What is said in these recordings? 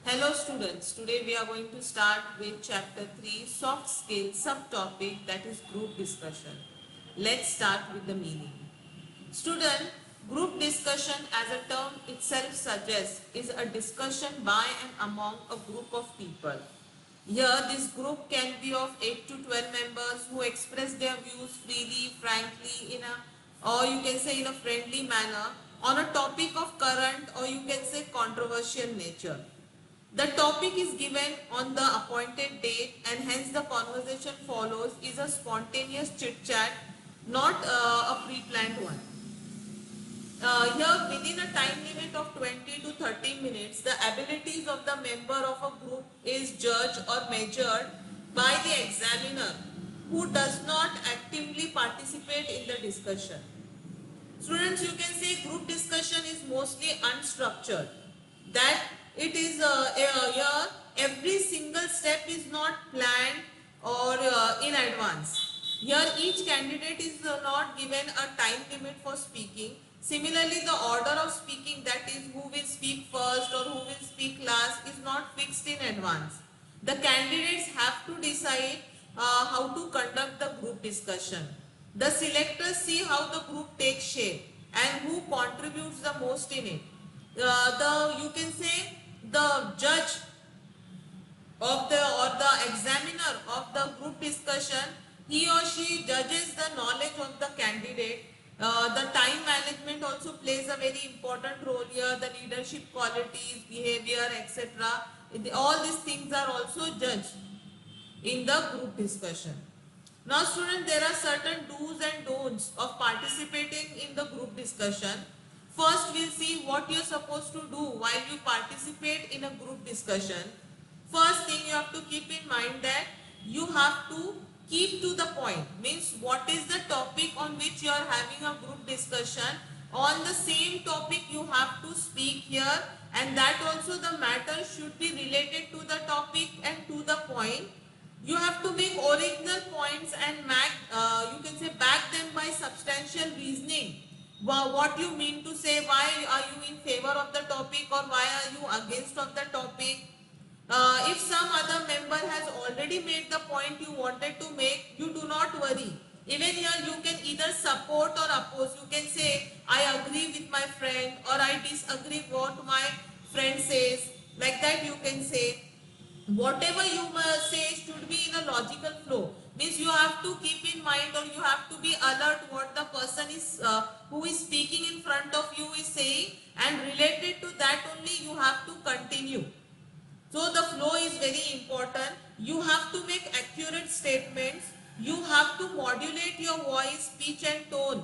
Hello students, today we are going to start with chapter 3 soft skills subtopic, that is group discussion. Let's start with the meaning. Student, group discussion as a term itself suggests is a discussion by and among a group of people. Here this group can be of 8 to 12 members who express their views freely, frankly, or you can say in a friendly manner on a topic of current or you can say controversial nature. The topic is given on the appointed date and hence the conversation follows is a spontaneous chit chat, not a pre-planned one. Here within a time limit of 20 to 30 minutes, the abilities of the member of a group is judged or measured by the examiner who does not actively participate in the discussion. Students, you can see group discussion is mostly unstructured. That it is here every single step is not planned or in advance. Here each candidate is not given a time limit for speaking. Similarly, the order of speaking, that is who will speak first or who will speak last, is not fixed in advance. The candidates have to decide how to conduct the group discussion. The selectors see how the group takes shape and who contributes the most in it. You can say the judge of the examiner of the group discussion, he or she judges the knowledge of the candidate. The time management also plays a very important role here. The leadership qualities, behavior, etc. All these things are also judged in the group discussion. Now students, there are certain do's and don'ts of participating in the group discussion. First, we'll see what you're supposed to do while you participate in a group discussion. First thing you have to keep in mind that you have to keep to the point. Means what is the topic on which you are having a group discussion. On the same topic you have to speak here, and that also the matter should be related to the topic and to the point. You have to make original points and you can say back them by substantial reasoning. What you mean to say, why are you in favor of the topic or why are you against of the topic. If some other member has already made the point you wanted to make, you do not worry. Even here you can either support or oppose. You can say, I agree with my friend or I disagree what my friend says. Like that you can say. Whatever you say should be in a logical flow. Means you have to keep in mind or you have to be alert what the person is who is speaking in front of you is saying, and related to that only you have to continue. So the flow is very important. You have to make accurate statements. You have to modulate your voice, pitch and tone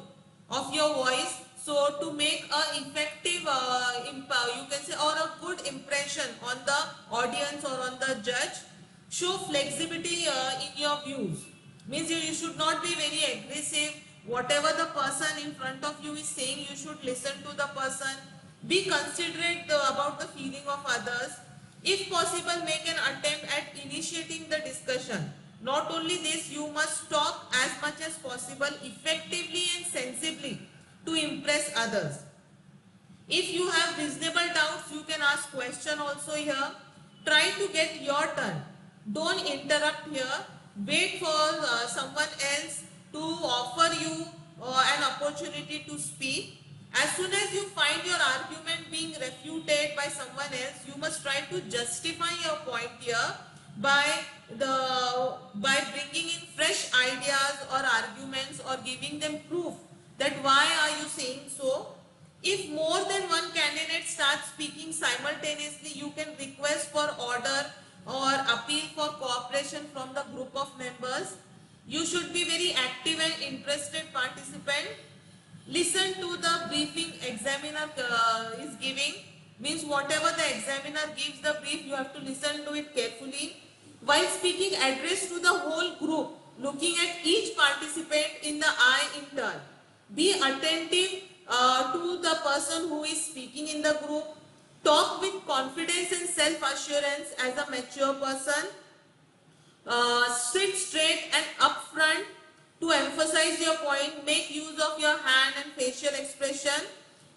of your voice. So to make a effective, you can say, or a good impression on the audience or on the judge, show flexibility in your views. Means you should not be very aggressive. Whatever the person in front of you is saying, you should listen to the person. Be considerate about the feeling of others. If possible, make an attempt at initiating the discussion. Not only this, you must talk as much as possible effectively and sensibly to impress others. If you have reasonable doubts, you can ask question also here. Try to get your turn. Don't interrupt here. Wait for someone else to offer you an opportunity to speak. As soon as you find your argument being refuted by someone else, you must try to justify your point here by bringing in fresh ideas or arguments or giving them proof that why are you saying so. If more than one candidate starts speaking simultaneously, you can request for order or appeal for cooperation from the group of members. You should be very active and interested participant. Listen to the briefing examiner is giving. Means whatever the examiner gives the brief, you have to listen to it carefully. While speaking, address to the whole group, looking at each participant in the eye in turn. Be attentive to the person who is speaking in the group. Talk with confidence and self-assurance as a mature person. Sit straight and upfront to emphasize your point. Make use of your hand and facial expression.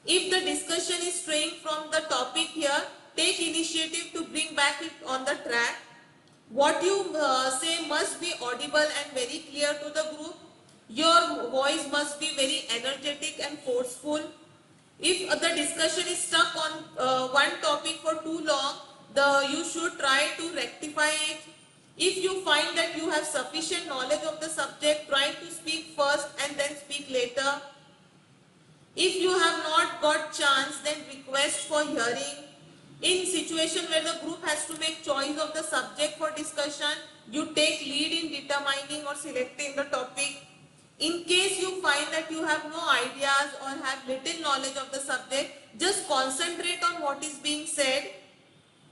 If the discussion is straying from the topic here, take initiative to bring back it on the track. What you say must be audible and very clear to the group. Your voice must be very energetic and forceful. If the discussion is stuck on one topic for too long, you should try to rectify it. If you find that you have sufficient knowledge of the subject, try to speak first and then speak later. If you have not got chance, then request for hearing. In situation where the group has to make choice of the subject for discussion, you take lead in determining or selecting the topic. In case you find that you have no ideas or have little knowledge of the subject, just concentrate on what is being said.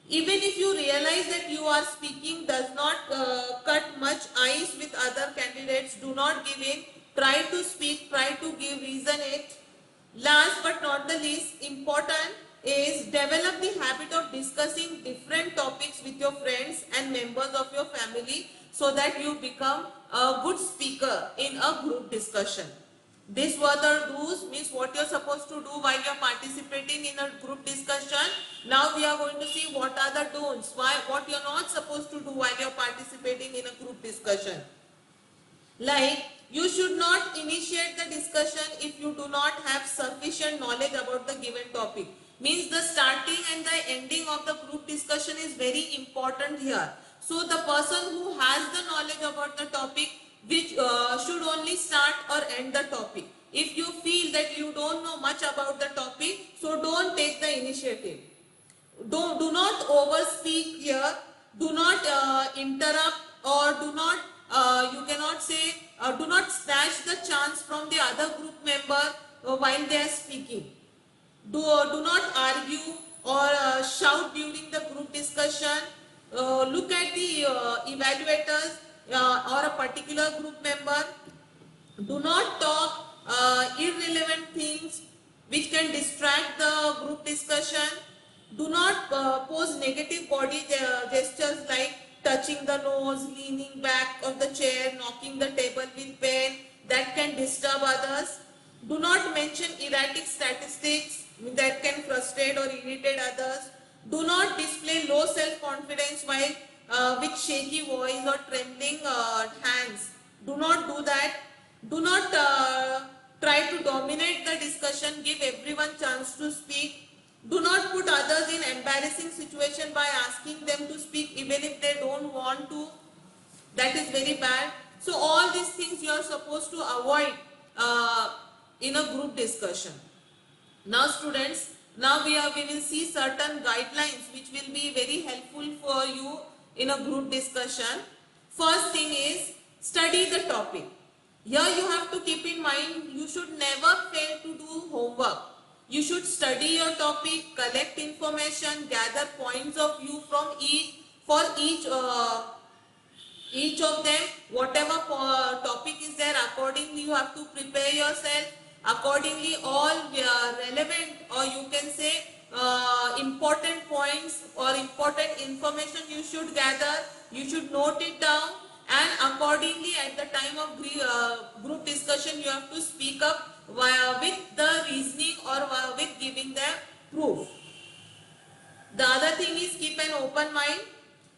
Even if you realize that you are speaking does not cut much ice with other candidates, do not give in. Try to speak, try to give reason it. Last but not the least important is develop the habit of discussing different topics with your friends and members of your family so that you become a good speaker in a group discussion. These were the do's, means what you're supposed to do while you're participating in a group discussion. Now we are going to see what are the don'ts, what you're not supposed to do while you're participating in a group discussion. Like, you should not initiate the discussion if you do not have sufficient knowledge about the given topic. Means the starting and the ending of the group discussion is very important here. So the person who has the knowledge about the topic which should only start or end the topic. If you feel that you don't know much about the topic, so don't take the initiative. Do not overspeak here. Do not interrupt, or do not you cannot say do not snatch the chance from the other group member while they are speaking. Do not argue or shout during the group discussion. Look at the evaluators or a particular group member. Do not talk irrelevant things which can distract the group discussion. Do not pose negative body gestures like touching the nose, leaning back of the chair, knocking the table with pen, that can disturb others. Do not mention erratic statistics that can frustrate or irritate others. Do not display low self-confidence while with shaky voice or trembling hands. Do not do that. Do not try to dominate the discussion. Give everyone chance to speak. Do not put others in embarrassing situation by asking them to speak even if they don't want to. That is very bad. So all these things you are supposed to avoid in a group discussion. Now students, now we will see certain guidelines which will be very helpful for you in a group discussion. First thing is study the topic. Here you have to keep in mind you should never fail to do homework. You should study your topic, collect information, gather points of view from each of them. Whatever topic is there, accordingly you have to prepare yourself. Accordingly, all relevant, or you can say important points or important information you should gather. You should note it down, and accordingly at the time of group discussion you have to speak up with the reasoning or with giving the proof. The other thing is keep an open mind.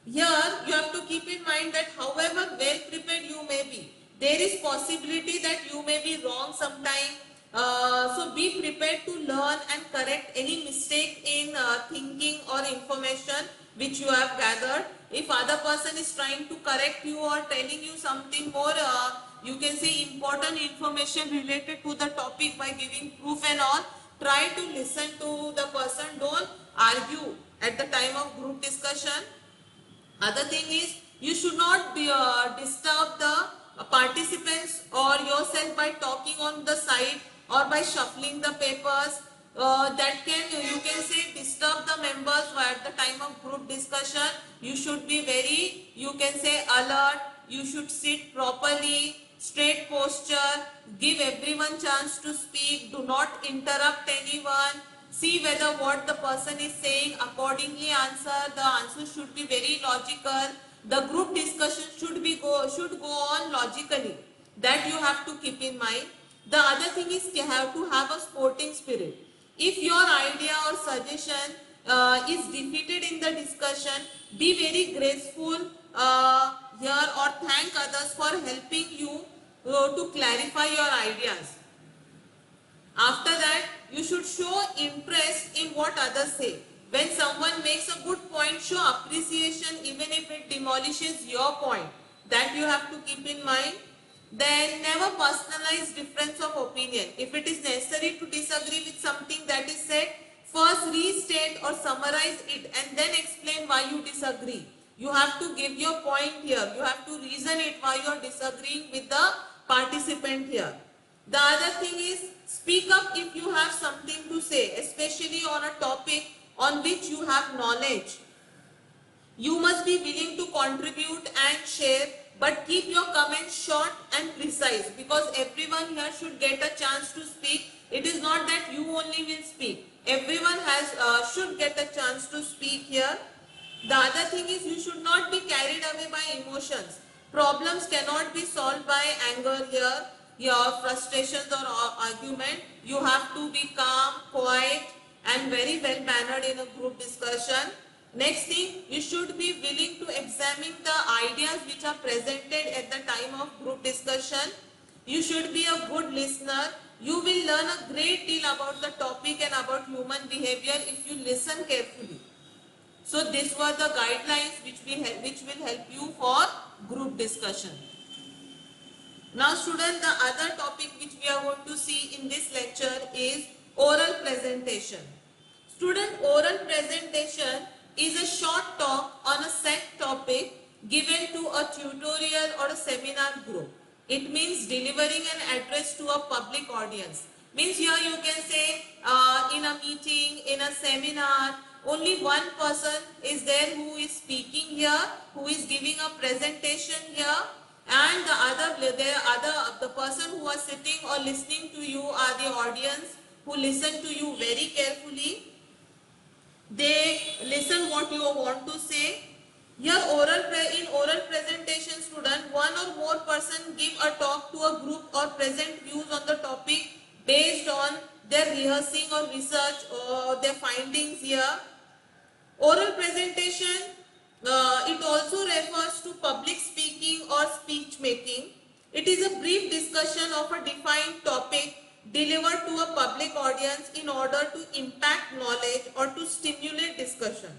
Here you have to keep in mind that however well prepared you may be, there is possibility that you may be wrong sometime. So be prepared to learn and correct any mistake in thinking or information which you have gathered. If other person is trying to correct you or telling you something more, you can say important information related to the topic by giving proof and all, try to listen to the person. Don't argue at the time of group discussion. Other thing is you should not be, disturb the participants or yourself by talking on the side or by shuffling the papers. That you can say disturb the members at the time of group discussion. You should be very, you can say alert. You should sit properly, straight posture, give everyone chance to speak, do not interrupt anyone, see whether what the person is saying, accordingly answer. The answer should be very logical. The group discussion should go on logically. That you have to keep in mind. The other thing is you have to have a sporting spirit. If your idea or suggestion is defeated in the discussion, be very graceful here or thank others for helping you to clarify your ideas. After that, you should show interest in what others say. When someone makes a good point, show appreciation even if it demolishes your point. That you have to keep in mind. Then never personalize difference of opinion. If it is necessary to disagree with something that is said, first restate or summarize it and then explain why you disagree. You have to give your point here. You have to reason it why you are disagreeing with the participant here. The other thing is, speak up if you have something to say, especially on a topic on which you have knowledge. You must be willing to contribute and share, but keep your comments short and precise, because everyone here should get a chance to speak. It is not that you only will speak. Everyone should get a chance to speak here. The other thing is, you should not be carried away by emotions. Problems cannot be solved by anger here, your frustrations or argument. You have to be calm, quiet and very well mannered in a group discussion. Next thing, you should be willing to examine the ideas which are presented at the time of group discussion. You should be a good listener. You will learn a great deal about the topic and about human behavior if you listen carefully. So these were the guidelines which will help you for group discussion. Now students, the other topic which we are going to see in this lecture is oral presentation. Student, oral presentation is a short talk on a set topic given to a tutorial or a seminar group. It means delivering an address to a public audience. Means here you can say in a meeting, in a seminar, only one person is there who is speaking here, who is giving a presentation here, and the person who are sitting or listening to you are the audience who listen to you very carefully. They listen what you want to say. Here in oral presentation, student, one or more person give a talk to a group or present views on the topic based on their rehearsing or research or their findings here. Oral presentation, it also refers to public speaking or speech making. It is a brief discussion of a defined topic delivered to a public audience in order to impact knowledge or to stimulate discussion.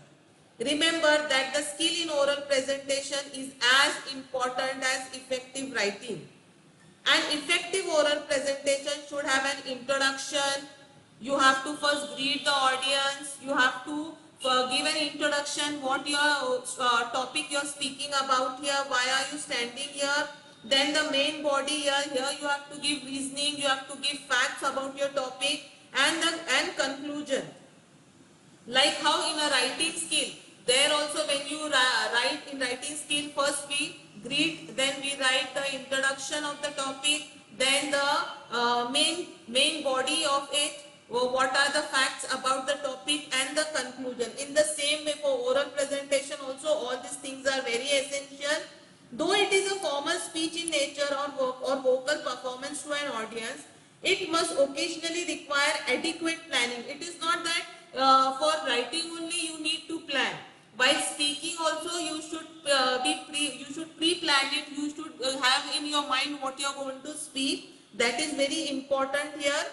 Remember that the skill in oral presentation is as important as effective writing. An effective oral presentation should have an introduction. You have to first greet the audience. You have to give an introduction, what your topic you are speaking about here, why are you standing here. Then the main body here you have to give reasoning, you have to give facts about your topic, and conclusion. Like how in a writing skill, there also when you write in writing skill, first we greet, then we write the introduction of the topic, then the main body of it, what are the facts about the topic, and the conclusion. In the same way for oral presentation also, all these things are very essential. Though it is a formal speech in nature or vocal performance to an audience, it must occasionally require adequate planning. It is not that for writing only you need to plan. While speaking also you should pre-plan it. You should have in your mind what you are going to speak. That is very important here.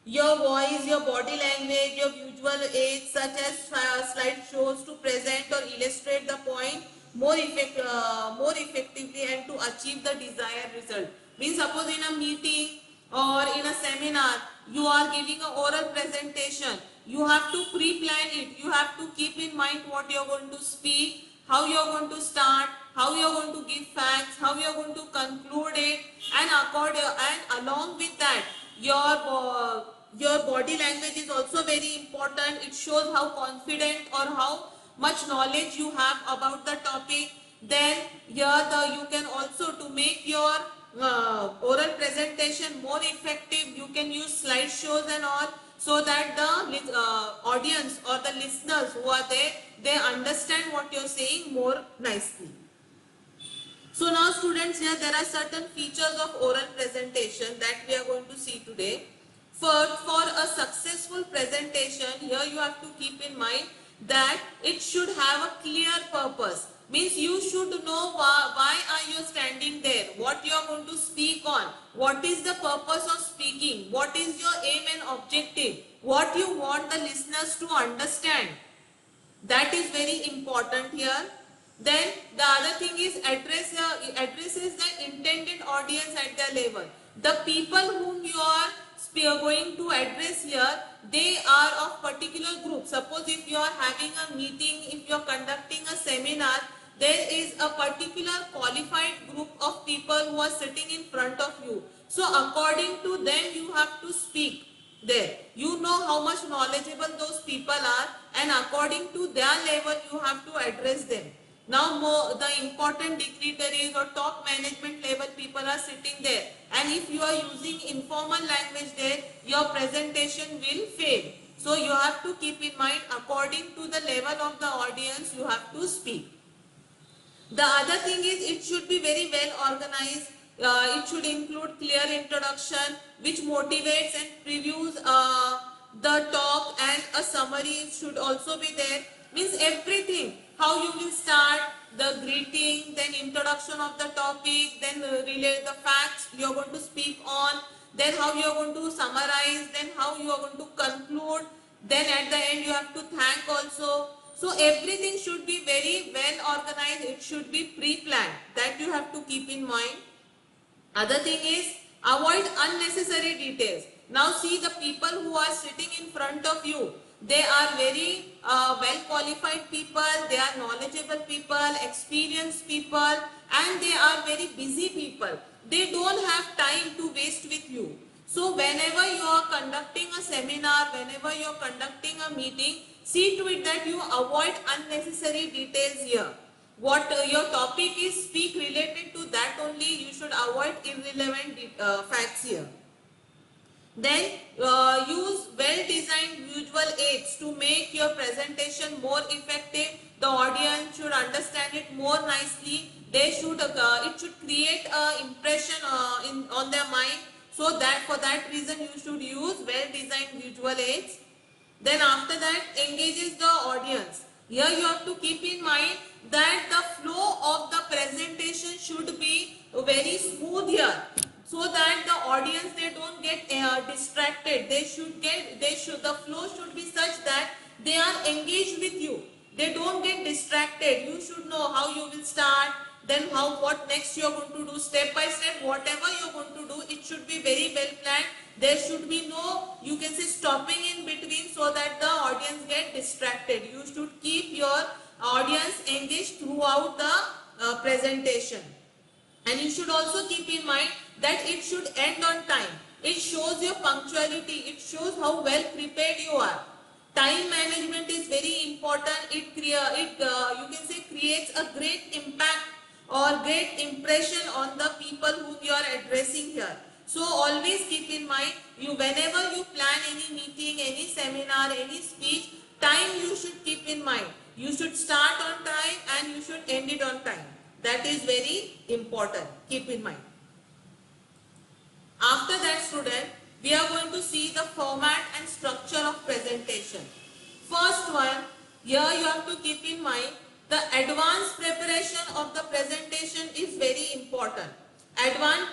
Your voice, your body language, your visual aids such as slide shows to present or illustrate the point more effectively and to achieve the desired result. Means suppose in a meeting or in a seminar you are giving an oral presentation, you have to pre-plan it. You have to keep in mind what you are going to speak, how you are going to start, how you are going to give facts, how you are going to conclude it, and along with that your body language is also very important. It shows how confident or how much knowledge you have about the topic. Then here you can also, to make your oral presentation more effective, you can use slideshows and all, so that the audience or the listeners who are there, they understand what you are saying more nicely. So now students, here there are certain features of oral presentation that we are going to see today. For a successful presentation, here you have to keep in mind that it should have a clear purpose. Means you should know why are you standing there, what you are going to speak on, what is the purpose of speaking, what is your aim and objective, what you want the listeners to understand. That is very important here. Then the other thing is addresses the intended audience at their level. The people whom you are going to address here, they are of particular group. Suppose if you are having a meeting, if you are conducting a seminar, there is a particular qualified group of people who are sitting in front of you. So according to them you have to speak there. You know how much knowledgeable those people are, and according to their level you have to address them. Now the important dignitaries or top management level people are sitting there, and if you are using informal language there, your presentation will fail. So you have to keep in mind, according to the level of the audience you have to speak. The other thing is, it should be very well organized. It should include clear introduction which motivates and previews the talk, and a summary should also be there. Means everything, how you will start, the greeting, then introduction of the topic, then relate the facts you are going to speak on, then how you are going to summarize, then how you are going to conclude, then at the end you have to thank also. So everything should be very well organized, it should be pre-planned. That you have to keep in mind. Other thing is, avoid unnecessary details. Now see, the people who are sitting in front of you, they are very well qualified people, they are knowledgeable people, experienced people, and they are very busy people. They don't have time to waste with you. So whenever you are conducting a seminar, whenever you are conducting a meeting, see to it that you avoid unnecessary details here. What your topic is, speak related to that only. You should avoid irrelevant facts here. Then use well-designed visual aids to make your presentation more effective. The audience should understand it more nicely. They should it should create an impression on their mind. So that for that reason you should use well-designed visual aids. Then after that, engages the audience. Here you have to keep in mind that the flow of the presentation should be very smooth here, so that the audience, they don't get distracted. The flow should be such that they are engaged with you. They don't get distracted. You should know how you will start, then what next you are going to do, step by step, whatever you are going to do, it should be very well planned. There should be no, you can say, stopping in between, so that the audience get distracted. You should keep your audience engaged throughout the presentation. And you should also keep in mind that it should end on time. It shows your punctuality. It shows how well prepared you are. Time management is very important. It you can say creates a great impact or great impression on the people whom you are addressing here. So always keep in mind, whenever you plan any meeting, any seminar, any speech, time you should keep in mind. You should start on time and you should end it on time. That is very important. Keep in mind. After that, student, we are going to see the format and structure of presentation. First one, here you have to keep in mind, the advanced preparation of the presentation is very important. Advanced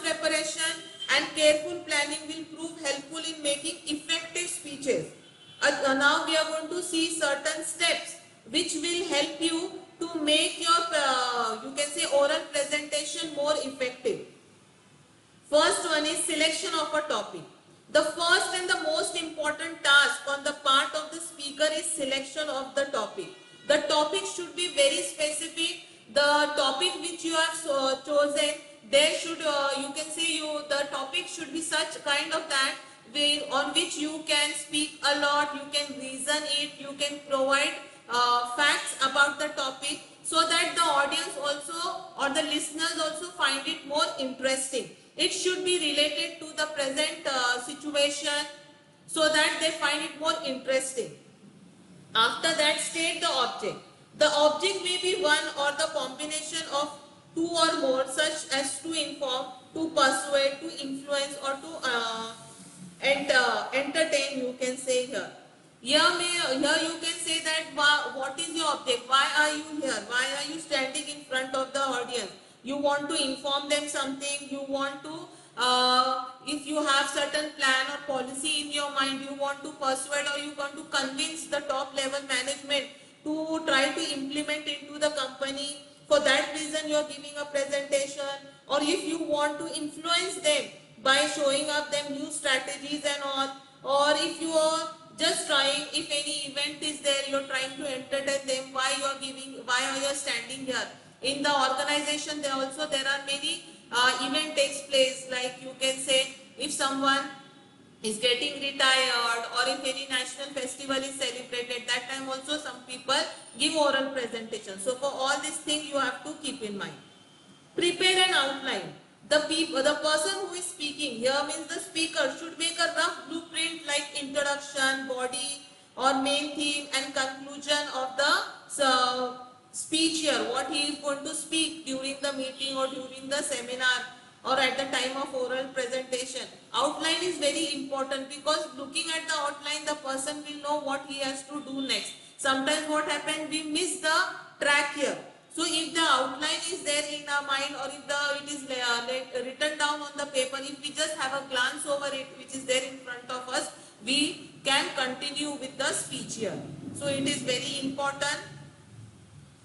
preparation and careful planning will prove helpful in making effective speeches. Now we are going to see certain steps which will help you to make your you can say oral presentation more effective. First one is selection of a topic. The first and the most important task on the part of the speaker is selection of the topic. The topic should be very specific. The topic which you have chosen, there should you can say the topic should be such kind of that way on which you can speak a lot, you can reason it, you can provide facts about the topic, so that the audience also or the listeners also find it more interesting. It should be related to the present situation, so that they find it more interesting. After that, state the object. The object may be one or the combination of two or more, such as to inform, to persuade, to influence, or to entertain, you can say here. Here you can say that what is your object? Why are you here? Why are you standing in front of the audience? You want to inform them something. You want to, if you have certain plan or policy in your mind, you want to persuade or you want to convince the top level management to try to implement into the company. For that reason, you are giving a presentation. Or if you want to influence them by showing up them new strategies and all, or if you are just trying, if any event is there, you're trying to entertain them, why are you standing here? In the organization, there are many event takes place, like you can say, if someone is getting retired or if any national festival is celebrated, that time also some people give oral presentation. So for all these things you have to keep in mind. Prepare an outline. The person who is speaking here means the speaker should make a rough blueprint like introduction, body or main theme and conclusion of the speech here, what he is going to speak during the meeting or during the seminar or at the time of oral presentation. Outline is very important because looking at the outline, the person will know what he has to do next. Sometimes what happens, we miss the track here. So if the outline is there in our mind or if it is written down on the paper, if we just have a glance over it which is there in front of us, we can continue with the speech here. So it is very important.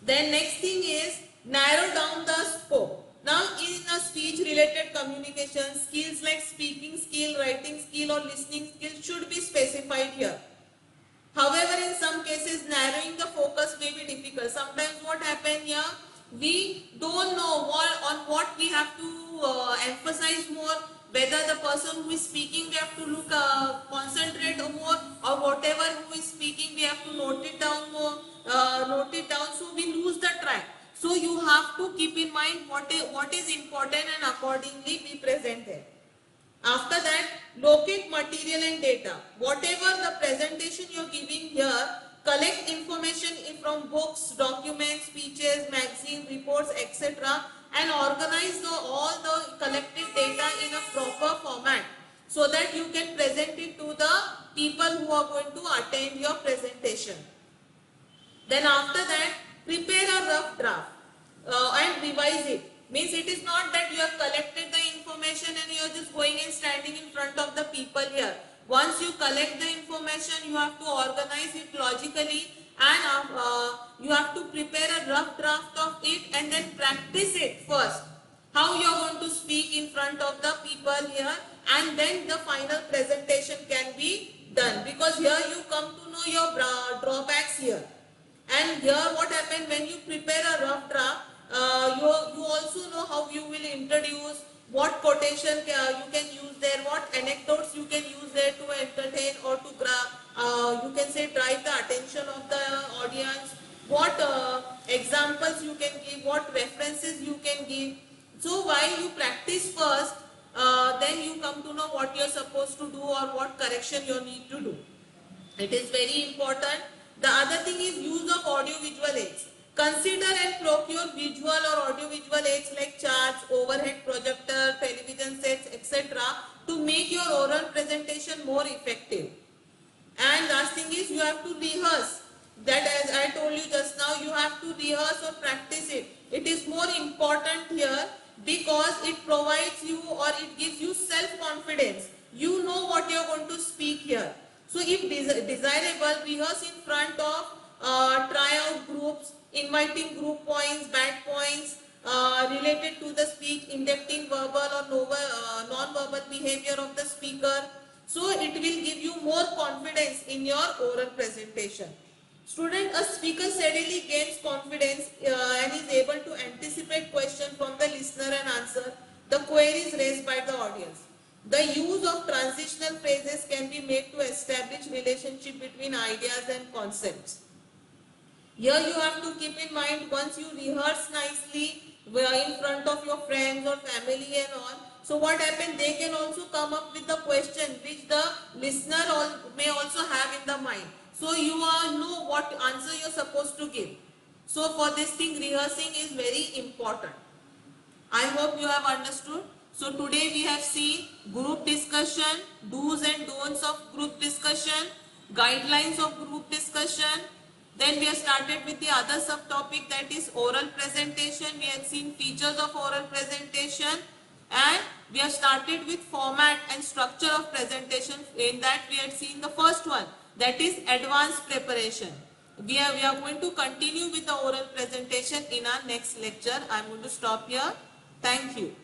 Then next thing is narrow down the scope. Now in a speech related communication, skills like speaking skill, writing skill or listening skill should be specified here. However, in some cases, narrowing the focus may be difficult. Sometimes what happens here, we don't know on what we have to emphasize more, whether the person who is speaking, we have to concentrate more, or whatever who is speaking, we have to note it down more, so we lose the track. So you have to keep in mind what is important and accordingly be present there. After that, locate material and data. Whatever the presentation you are giving here, collect information from books, documents, speeches, magazines, reports, etc. and organize all the collected data in a proper format so that you can present it to the people who are going to attend your presentation. Then after that, prepare a rough draft and revise it. Means it is not that you have collected the information and you are just going and standing in front of the people here. Once you collect the information, you have to organize it logically and you have to prepare a rough draft of it and then practice it first. How you are going to speak in front of the people here, and then the final presentation can be done. Because here you come to know your drawbacks here. And here what happens when you prepare a rough draft, you also know how you will introduce, what quotation you can use there, what anecdotes you can use there to entertain or to you can say drive the attention of the audience, what examples you can give, what references you can give. So while you practice first, then you come to know what you are supposed to do or what correction you need to do. It is very important. The other thing is use of audio-visual aids. Consider and procure visual or audio-visual aids like charts, overhead projector, television sets, etc. to make your oral presentation more effective. And last thing is you have to rehearse. That, as I told you just now, you have to rehearse or practice it. It is more important here because it provides you or it gives you self-confidence. You know what you are going to speak here. So if desirable, rehearse in front of tryout groups, inviting group points, bad points related to the speech, inducting verbal or non-verbal behavior of the speaker. So it will give you more confidence in your oral presentation. Student, a speaker steadily gains confidence and is able to anticipate questions from the listener and answer the queries raised by the audience. The use of transitional phrases can be made to establish relationship between ideas and concepts. Here you have to keep in mind, once you rehearse nicely in front of your friends or family and all, so what happens, they can also come up with the question which the listener may also have in the mind. So you know what answer you are supposed to give. So for this thing, rehearsing is very important. I hope you have understood. So today we have seen group discussion, do's and don'ts of group discussion, guidelines of group discussion. Then we have started with the other subtopic, that is oral presentation. We have seen features of oral presentation, and we have started with format and structure of presentation. In that we had seen the first one, that is advanced preparation. We are going to continue with the oral presentation in our next lecture. I am going to stop here. Thank you.